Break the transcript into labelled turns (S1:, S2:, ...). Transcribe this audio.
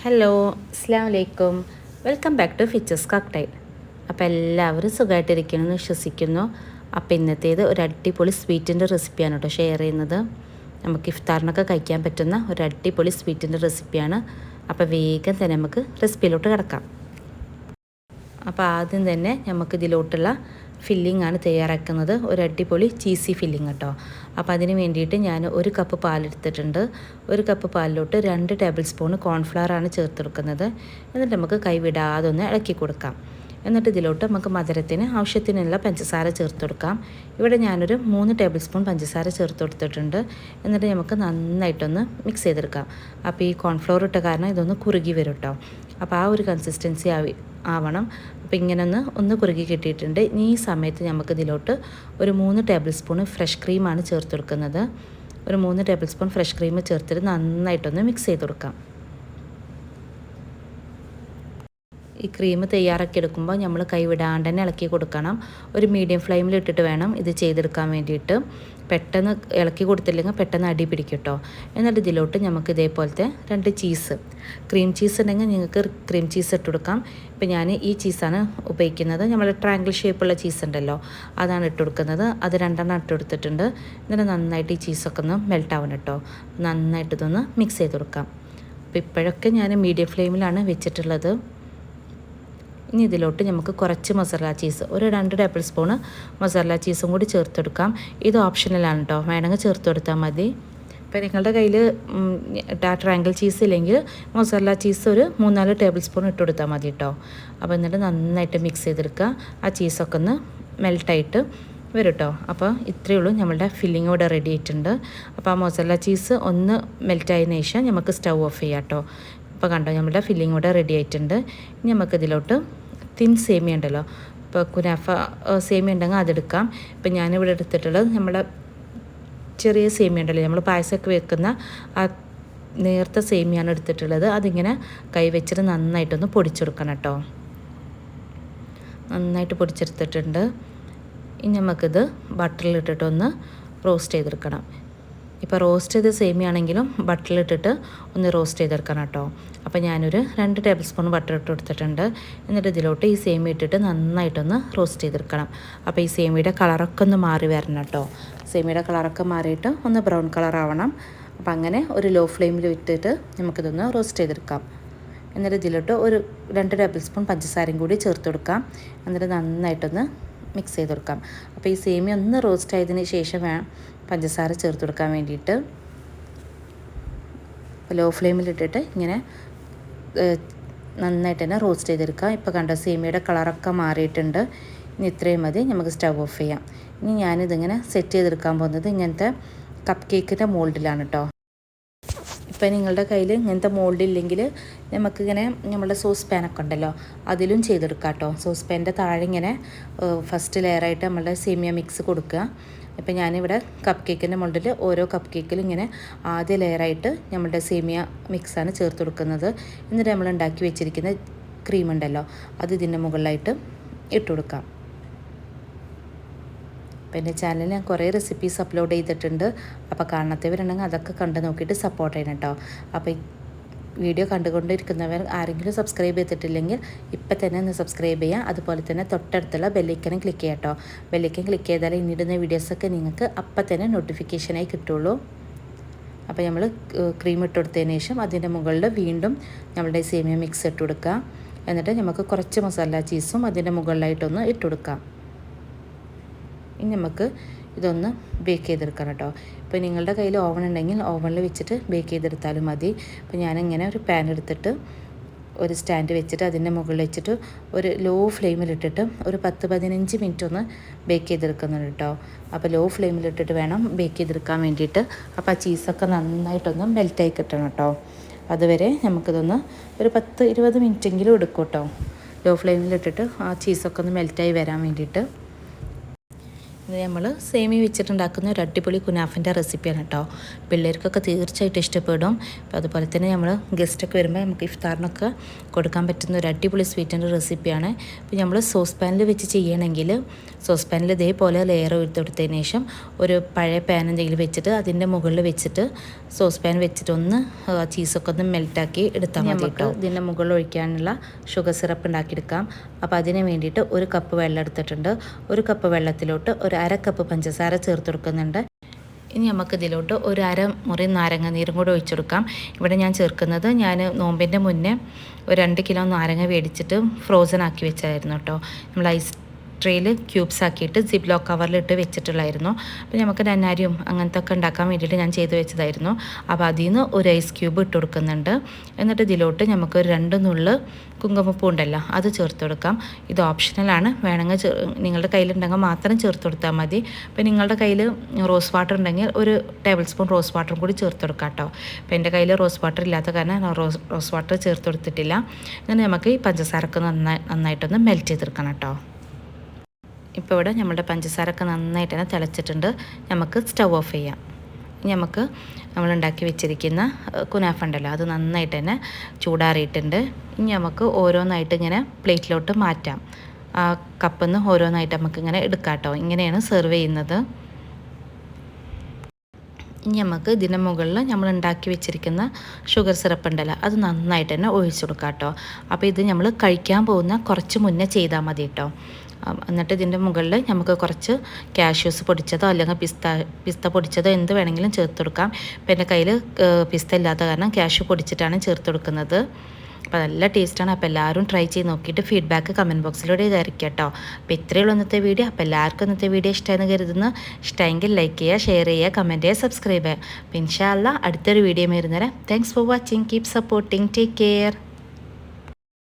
S1: Hello, അസ്സലാമു അലൈക്കും. Welcome back to features cocktail. അപ്പോൾ എല്ലാവരും സുഖമായിട്ടിരിക്കണമെന്ന് വിശ്വസിക്കുന്നു. അപ്പോൾ ഇന്നത്തേത് ഒരു അടിപൊളി സ്വീറ്റിൻ്റെ റെസിപ്പിയാണ് കേട്ടോ ഷെയർ ചെയ്യുന്നത്. നമുക്ക് ഇഫ്താറിനൊക്കെ കഴിക്കാൻ പറ്റുന്ന ഒരു അടിപൊളി സ്വീറ്റിൻ്റെ റെസിപ്പിയാണ്. അപ്പോൾ വേഗം തന്നെ നമുക്ക് റെസിപ്പിയിലോട്ട് കിടക്കാം. അപ്പോൾ ആദ്യം തന്നെ നമുക്ക് ഇതിലോട്ടുള്ള ഫില്ലിംഗ് ആണ് തയ്യാറാക്കുന്നത്. ഒരു അടിപൊളി ചീസി ഫില്ലിംഗ് കേട്ടോ. അപ്പോൾ അതിന് വേണ്ടിയിട്ട് ഞാൻ 1 കപ്പ് പാലെടുത്തിട്ടുണ്ട്. 1 കപ്പ് പാലിലോട്ട് 2 ടേബിൾ സ്പൂൺ കോൺഫ്ലവറാണ് ചേർത്തെടുക്കുന്നത്. എന്നിട്ട് നമുക്ക് കൈവിടാതെ ഒന്ന് ഇളക്കി കൊടുക്കാം. എന്നിട്ട് ഇതിലോട്ട് നമുക്ക് മധുരത്തിന് ആവശ്യത്തിനുള്ള പഞ്ചസാര ചേർത്ത് കൊടുക്കാം. ഇവിടെ ഞാനൊരു 3 ടേബിൾ സ്പൂൺ പഞ്ചസാര ചേർത്ത് കൊടുത്തിട്ടുണ്ട്. എന്നിട്ട് നമുക്ക് നന്നായിട്ടൊന്ന് മിക്സ് ചെയ്തെടുക്കാം. അപ്പോൾ ഈ കോൺഫ്ലവർ ഇട്ട കാരണം ഇതൊന്ന് കുറുകി വരും കേട്ടോ. അപ്പോൾ ആ ഒരു കൺസിസ്റ്റൻസി ആവണം. അപ്പോൾ ഇങ്ങനെ ഒന്ന് കുറുകി കിട്ടിയിട്ടുണ്ട്. ഈ സമയത്ത് നമുക്ക് ഇതിലോട്ട് ഒരു 3 ടേബിൾ സ്പൂൺ ഫ്രഷ് ക്രീമാണ് ചേർത്ത് കൊടുക്കുന്നത്. ഒരു 3 ടേബിൾ സ്പൂൺ ഫ്രഷ് ക്രീം ചേർത്തിട്ട് നന്നായിട്ടൊന്ന് മിക്സ് ചെയ്ത് കൊടുക്കാം. ഈ ക്രീം തയ്യാറാക്കി എടുക്കുമ്പോൾ നമ്മൾ കൈവിടാണ്ട് തന്നെ ഇളക്കി കൊടുക്കണം. ഒരു മീഡിയം ഫ്ലെയിമിൽ ഇട്ടിട്ട് വേണം ഇത് ചെയ്തെടുക്കാൻ വേണ്ടിയിട്ട്. പെട്ടെന്ന് ഇളക്കി കൊടുത്തില്ലെങ്കിൽ പെട്ടെന്ന് അടി പിടിക്കും കേട്ടോ. എന്നിട്ട് ഇതിലോട്ട് നമുക്ക് ഇതേപോലത്തെ 2 ചീസ്, ക്രീം ചീസ് ഉണ്ടെങ്കിൽ നിങ്ങൾക്ക് ക്രീം ചീസ് ഇട്ട് കൊടുക്കാം. ഇപ്പോൾ ഞാൻ ഈ ചീസാണ് ഉപയോഗിക്കുന്നത്. നമ്മൾ ട്രയാങ്കിൾ ഷേപ്പുള്ള ചീസ് ഉണ്ടല്ലോ, അതാണ് ഇട്ട് കൊടുക്കുന്നത്. അത് 2 ഇട്ട് കൊടുത്തിട്ടുണ്ട്. എന്നിട്ട് നന്നായിട്ട് ഈ ചീസൊക്കെ ഒന്ന് മെൽറ്റ് ആവണം കേട്ടോ. നന്നായിട്ട് ഇതൊന്ന് മിക്സ് ചെയ്ത് കൊടുക്കാം. അപ്പോൾ ഇപ്പോഴൊക്കെ ഞാൻ മീഡിയം ഫ്ലെയിമിലാണ് വെച്ചിട്ടുള്ളത്. ഇനി ഇതിലോട്ട് നമുക്ക് കുറച്ച് മസാല ചീസ്, ഒരു 2 ടേബിൾ സ്പൂണ് മസാല ചീസും കൂടി ചേർത്തെടുക്കാം. ഇത് ഓപ്ഷണലാണ് കേട്ടോ, വേണമെങ്കിൽ ചേർത്ത് കൊടുത്താൽ മതി. ഇപ്പോൾ നിങ്ങളുടെ കയ്യിൽ ട്രയാങ്കിൾ ചീസ് ഇല്ലെങ്കിൽ മസാല ചീസ് ഒരു 3-4 ടേബിൾ സ്പൂൺ ഇട്ട് കൊടുത്താൽ മതി കേട്ടോ. അപ്പോൾ എന്നിട്ട് നന്നായിട്ട് മിക്സ് ചെയ്തെടുക്കുക. ആ ചീസൊക്കെ ഒന്ന് മെൽട്ടായിട്ട് വരും കേട്ടോ. അപ്പോൾ ഇത്രയേ ഉള്ളൂ, നമ്മളുടെ ഫില്ലിംഗ് ഇവിടെ റെഡി ആയിട്ടുണ്ട്. അപ്പോൾ ആ മസാല ചീസ് ഒന്ന് മെൽറ്റായതിനു ശേഷം നമുക്ക് സ്റ്റൗ ഓഫ് ചെയ്യാം കേട്ടോ. ഇപ്പോൾ കണ്ടോ, നമ്മുടെ ഫില്ലിംഗ് ഇവിടെ റെഡി ആയിട്ടുണ്ട്. ഇനി നമുക്കിതിലോട്ട് തിൻ സേമിയ ഉണ്ടല്ലോ, ഇപ്പോൾ കുനാഫ സേമിയ ഉണ്ടെങ്കിൽ അതെടുക്കാം. ഇപ്പം ഞാനിവിടെ എടുത്തിട്ടുള്ളത് നമ്മുടെ ചെറിയ സേമിയ ഉണ്ടല്ലോ, നമ്മൾ പായസമൊക്കെ വെക്കുന്ന ആ നേർത്ത സേമിയാണ് എടുത്തിട്ടുള്ളത്. അതിങ്ങനെ കൈ വെച്ചിട്ട് നന്നായിട്ടൊന്ന് പൊടിച്ചെടുക്കണം കേട്ടോ. നന്നായിട്ട് പൊടിച്ചെടുത്തിട്ടുണ്ട്. ഇനി നമുക്കിത് ബട്ടറിലിട്ടിട്ടൊന്ന് റോസ്റ്റ് ചെയ്തെടുക്കണം. ഇപ്പോൾ റോസ്റ്റ് ചെയ്ത സേമിയാണെങ്കിലും ബട്ടറിലിട്ടിട്ട് ഒന്ന് റോസ്റ്റ് ചെയ്തെടുക്കണം കേട്ടോ. അപ്പോൾ ഞാനൊരു 2 ടേബിൾ സ്പൂൺ ബട്ടർ ഇട്ട് കൊടുത്തിട്ടുണ്ട്. എന്നിട്ട് ഇതിലോട്ട് ഈ സേമിയ ഇട്ടിട്ട് നന്നായിട്ടൊന്ന് റോസ്റ്റ് ചെയ്തെടുക്കണം. അപ്പോൾ ഈ സേമിയുടെ കളറൊക്കെ ഒന്ന് മാറി വരണം കേട്ടോ. സേമിയുടെ കളറൊക്കെ മാറിയിട്ട് ഒന്ന് ബ്രൗൺ കളർ ആവണം. അപ്പോൾ അങ്ങനെ ഒരു ലോ ഫ്ലെയിമിൽ ഇട്ടിട്ട് നമുക്കിതൊന്ന് റോസ്റ്റ് ചെയ്തെടുക്കാം. എന്നിട്ട് ഇതിലോട്ട് ഒരു 2 ടേബിൾ സ്പൂൺ പഞ്ചസാരയും കൂടി ചേർത്ത് കൊടുക്കാം. എന്നിട്ട് നന്നായിട്ടൊന്ന് മിക്സ് ചെയ്ത് കൊടുക്കാം. അപ്പോൾ ഈ സേമിയ ഒന്ന് റോസ്റ്റ് ആയതിന് ശേഷം വേണം പഞ്ചസാര ചേർത്ത് കൊടുക്കാൻ വേണ്ടിയിട്ട്. ലോ ഫ്ലെയിമിലിട്ടിട്ട് ഇങ്ങനെ നന്നായിട്ട് തന്നെ റോസ്റ്റ് ചെയ്തെടുക്കുക. ഇപ്പോൾ കണ്ട സേമിയയുടെ കളറൊക്കെ മാറിയിട്ടുണ്ട്. ഇനി ഇത്രയും മതി, നമുക്ക് സ്റ്റവ് ഓഫ് ചെയ്യാം. ഇനി ഞാനിതിങ്ങനെ സെറ്റ് ചെയ്തെടുക്കാൻ പോകുന്നത് ഇങ്ങനത്തെ കപ്പ് കേക്കിൻ്റെ മോൾഡിലാണ് കേട്ടോ. ഇപ്പോൾ നിങ്ങളുടെ കയ്യിൽ ഇങ്ങനത്തെ മോൾഡ് ഇല്ലെങ്കിൽ നമുക്കിങ്ങനെ നമ്മുടെ സോസ് പാനൊക്കെ ഉണ്ടല്ലോ, അതിലും ചെയ്തെടുക്കാം കേട്ടോ. സോസ് പാനിൻ്റെ താഴെ ഇങ്ങനെ ഫസ്റ്റ് ലെയറായിട്ട് നമ്മളുടെ സേമിയ മിക്സ് കൊടുക്കുക. ഇപ്പോൾ ഞാനിവിടെ കപ്പ് കേക്കിൻ്റെ മോൾഡിൽ ഓരോ കപ്പ് കേക്കിലും ഇങ്ങനെ ആദ്യ ലെയറായിട്ട് നമ്മളുടെ സേമിയ മിക്സാണ് ചേർത്ത് കൊടുക്കുന്നത്. എന്നിട്ട് നമ്മൾ ഉണ്ടാക്കി വെച്ചിരിക്കുന്ന ക്രീം ഉണ്ടല്ലോ, അത് ഇതിൻ്റെ മുകളിലായിട്ട് ഇട്ട് കൊടുക്കാം. അപ്പോൾ എൻ്റെ ചാനലിൽ ഞാൻ കുറേ റെസിപ്പീസ് അപ്ലോഡ് ചെയ്തിട്ടുണ്ട്. അപ്പോൾ കാണാത്തവരുണ്ടെങ്കിൽ അതൊക്കെ കണ്ട് നോക്കിയിട്ട് സപ്പോർട്ട് ചെയ്യണം കേട്ടോ. അപ്പോൾ ഈ വീഡിയോ കണ്ടുകൊണ്ടിരിക്കുന്നവർ ആരെങ്കിലും സബ്സ്ക്രൈബ് ചെയ്തിട്ടില്ലെങ്കിൽ ഇപ്പം തന്നെ ഒന്ന് സബ്സ്ക്രൈബ് ചെയ്യുക. അതുപോലെ തന്നെ തൊട്ടടുത്തുള്ള ബെല്ലൈക്കനും ക്ലിക്ക് ചെയ്യാം കേട്ടോ. ബെല്ലൈക്കൻ ക്ലിക്ക് ചെയ്താൽ ഇന്നിടുന്ന വീഡിയോസൊക്കെ നിങ്ങൾക്ക് അപ്പം തന്നെ നോട്ടിഫിക്കേഷനായി കിട്ടുള്ളൂ. അപ്പോൾ നമ്മൾ ക്രീം ഇട്ട് കൊടുത്തതിന് ശേഷം അതിൻ്റെ മുകളിൽ വീണ്ടും നമ്മളുടെ സേമിയ മിക്സ് ഇട്ട് കൊടുക്കുക. എന്നിട്ട് നമുക്ക് കുറച്ച് മസാല ചീസും അതിൻ്റെ മുകളിലായിട്ടൊന്ന് ഇട്ട് കൊടുക്കാം. ഇനി നമുക്ക് ഇതൊന്ന് ബേക്ക് ചെയ്തെടുക്കണം കേട്ടോ. ഇപ്പോൾ നിങ്ങളുടെ കയ്യിൽ ഓവൻ ഉണ്ടെങ്കിൽ ഓവനിൽ വെച്ചിട്ട് ബേക്ക് ചെയ്തെടുത്താലും മതി. അപ്പോൾ ഞാനിങ്ങനെ ഒരു പാൻ എടുത്തിട്ട് ഒരു സ്റ്റാൻഡ് വെച്ചിട്ട് അതിൻ്റെ മുകളിൽ വെച്ചിട്ട് ഒരു ലോ ഫ്ലെയിമിലിട്ടിട്ട് ഒരു 10-15 മിനിറ്റ് ഒന്ന് ബേക്ക് ചെയ്തെടുക്കുന്നുണ്ട് കേട്ടോ. അപ്പോൾ ലോ ഫ്ലെയിമിലിട്ടിട്ട് വേണം ബേക്ക് ചെയ്തെടുക്കാൻ വേണ്ടിയിട്ട്. അപ്പോൾ ആ ചീസൊക്കെ നന്നായിട്ടൊന്ന് മെൽറ്റായി കിട്ടണം കേട്ടോ. അതുവരെ നമുക്കിതൊന്ന് ഒരു 10-20 മിനിറ്റെങ്കിലും എടുക്കും കേട്ടോ, ലോ ഫ്ലെയിമിലിട്ടിട്ട് ആ ചീസൊക്കെ ഒന്ന് മെൽറ്റായി വരാൻ വേണ്ടിയിട്ട്. ഇത് നമ്മൾ സേമിയ വെച്ചിട്ടുണ്ടാക്കുന്ന ഒരു അടിപൊളി കുനാഫിൻ്റെ റെസിപ്പിയാണ് കേട്ടോ. പിള്ളേർക്കൊക്കെ തീർച്ചയായിട്ടും ഇഷ്ടപ്പെടും. അപ്പോൾ അതുപോലെ തന്നെ നമ്മൾ ഗസ്റ്റൊക്കെ വരുമ്പോൾ നമുക്ക് ഇഫ്താറിനൊക്കെ കൊടുക്കാൻ പറ്റുന്ന ഒരു അടിപൊളി സ്വീറ്റിൻ്റെ റെസിപ്പിയാണ്. അപ്പോൾ നമ്മൾ സോസ് പാനിൽ വെച്ച് ചെയ്യണമെങ്കിൽ സോസ് പാനിൽ ഇതേപോലെ ലെയർ എടുത്തെടുത്തതിന് ശേഷം ഒരു പഴയ പാൻ എന്തെങ്കിലും വെച്ചിട്ട് അതിൻ്റെ മുകളിൽ വെച്ചിട്ട് സോസ് പാൻ വെച്ചിട്ട് ഒന്ന് ചീസൊക്കെ ഒന്ന് മെൽറ്റാക്കി എടുത്താൽ മതി കേട്ടോ. ഇതിൻ്റെ മുകളിൽ ഒഴിക്കാനുള്ള ഷുഗർ സിറപ്പ് ഉണ്ടാക്കിയെടുക്കാം. അപ്പോൾ അതിന് വേണ്ടിയിട്ട് 1 കപ്പ് വെള്ളം എടുത്തിട്ടുണ്ട്. 1 കപ്പ് വെള്ളത്തിലോട്ട് ഒരു 1/2 കപ്പ് പഞ്ചസാര ചേർത്ത് കൊടുക്കുന്നുണ്ട്. ഇനി നമുക്ക് ഇതിലോട്ട് ഒരു 1/2 മുറി നാരങ്ങ നീരും കൂടെ ഒഴിച്ചു കൊടുക്കാം. ഇവിടെ ഞാൻ ചേർക്കുന്നത് നോമ്പിൻ്റെ മുന്നേ ഒരു 2 കിലോ നാരങ്ങ മേടിച്ചിട്ട് ഫ്രോസൺ ആക്കി വെച്ചായിരുന്നു കേട്ടോ. നമ്മൾ ഐസ് ട്രേയിൽ ക്യൂബ്സ് ആക്കിയിട്ട് സിപ്പ് ലോക്ക് കവറിലിട്ട് വെച്ചിട്ടുള്ളായിരുന്നു. അപ്പോൾ നമുക്ക് നന്നാരിയും അങ്ങനത്തെ ഒക്കെ ഉണ്ടാക്കാൻ വേണ്ടിയിട്ട് ഞാൻ ചെയ്ത് വെച്ചതായിരുന്നു. അപ്പോൾ അതിൽ നിന്ന് ഒരു ഐസ് ക്യൂബ് ഇട്ട് കൊടുക്കുന്നുണ്ട്. എന്നിട്ട് ഇതിലോട്ട് നമുക്ക് 2 നുള്ള് കുങ്കുമപ്പൂ ഉണ്ടല്ലോ അത് ചേർത്ത് കൊടുക്കാം. ഇത് ഓപ്ഷണലാണ്, വേണമെങ്കിൽ നിങ്ങളുടെ കയ്യിലുണ്ടെങ്കിൽ മാത്രം ചേർത്ത് കൊടുത്താൽ മതി. അപ്പോൾ നിങ്ങളുടെ കയ്യിൽ റോസ് വാട്ടർ ഉണ്ടെങ്കിൽ ഒരു ടേബിൾ സ്പൂൺ റോസ് വാട്ടറും കൂടി ചേർത്ത് കൊടുക്കാം കേട്ടോ. അപ്പോൾ എൻ്റെ കയ്യിൽ റോസ് വാട്ടർ ഇല്ലാത്ത കാരണം ഞാൻ റോസ് വാട്ടർ ചേർത്ത് കൊടുത്തിട്ടില്ല. എന്നിട്ട് നമുക്ക് ഈ പഞ്ചസാരക്ക് നന്നായിട്ടൊന്ന് മെൽറ്റ് ചെയ്തെടുക്കണം കേട്ടോ. ഇപ്പോൾ ഇവിടെ നമ്മുടെ പഞ്ചസാരൊക്കെ നന്നായിട്ട് തന്നെ തിളച്ചിട്ടുണ്ട്. നമുക്ക് സ്റ്റൗ ഓഫ് ചെയ്യാം. നമുക്ക് നമ്മൾ ഉണ്ടാക്കി വെച്ചിരിക്കുന്ന കുനാഫ ഉണ്ടല്ലോ അത് നന്നായിട്ട് തന്നെ ചൂടാറിയിട്ടുണ്ട്. ഇനി നമുക്ക് ഓരോന്നായിട്ട് ഇങ്ങനെ പ്ലേറ്റിലോട്ട് മാറ്റാം. ആ കപ്പിൽ നിന്ന് ഓരോന്നായിട്ട് നമുക്കിങ്ങനെ എടുക്കാം കേട്ടോ. ഇങ്ങനെയാണ് സെർവ് ചെയ്യുന്നത്. ഇനി നമുക്ക് ഇതിൻ്റെ മുകളിൽ നമ്മൾ ഉണ്ടാക്കി വെച്ചിരിക്കുന്ന ഷുഗർ സിറപ്പ് ഉണ്ടല്ലോ അത് നന്നായിട്ട് തന്നെ ഒഴിച്ചു കൊടുക്കാം കേട്ടോ. അപ്പോൾ ഇത് നമ്മൾ കഴിക്കാൻ പോകുന്ന കുറച്ച് മുന്നേ ചെയ്താൽ മതി കേട്ടോ. എന്നിട്ട് ഇതിൻ്റെ മുകളിൽ നമുക്ക് കുറച്ച് കാഷ്യൂസ് പൊടിച്ചതോ അല്ലെങ്കിൽ പിസ്ത പൊടിച്ചതോ എന്ത് വേണമെങ്കിലും ചേർത്ത് കൊടുക്കാം. ഇപ്പോൾ എൻ്റെ കയ്യിൽ പിസ്ത ഇല്ലാത്ത കാരണം കാഷ്യൂ പൊടിച്ചിട്ടാണ് ചേർത്ത് കൊടുക്കുന്നത്. അപ്പോൾ നല്ല ടേസ്റ്റാണ്. അപ്പോൾ എല്ലാവരും ട്രൈ ചെയ്ത് നോക്കിയിട്ട് ഫീഡ്ബാക്ക് കമൻറ്റ് ബോക്സിലൂടെ ഇതായിരിക്കും കേട്ടോ. അപ്പോൾ ഇത്രയുള്ള ഇന്നത്തെ വീഡിയോ. അപ്പോൾ എല്ലാവർക്കും ഇന്നത്തെ വീഡിയോ ഇഷ്ടമായെന്ന് കരുതുന്നു. ഇഷ്ടമെങ്കിൽ ലൈക്ക് ചെയ്യുക, ഷെയർ ചെയ്യുക, കമൻറ്റ് ചെയ്യുക, സബ്സ്ക്രൈബ് ചെയ്യുക. അപ്പോൾ ഇൻഷാ അല്ലാഹ് അടുത്തൊരു വീഡിയോ വരുന്നേരം. Thanks for watching. Keep supporting. Take care.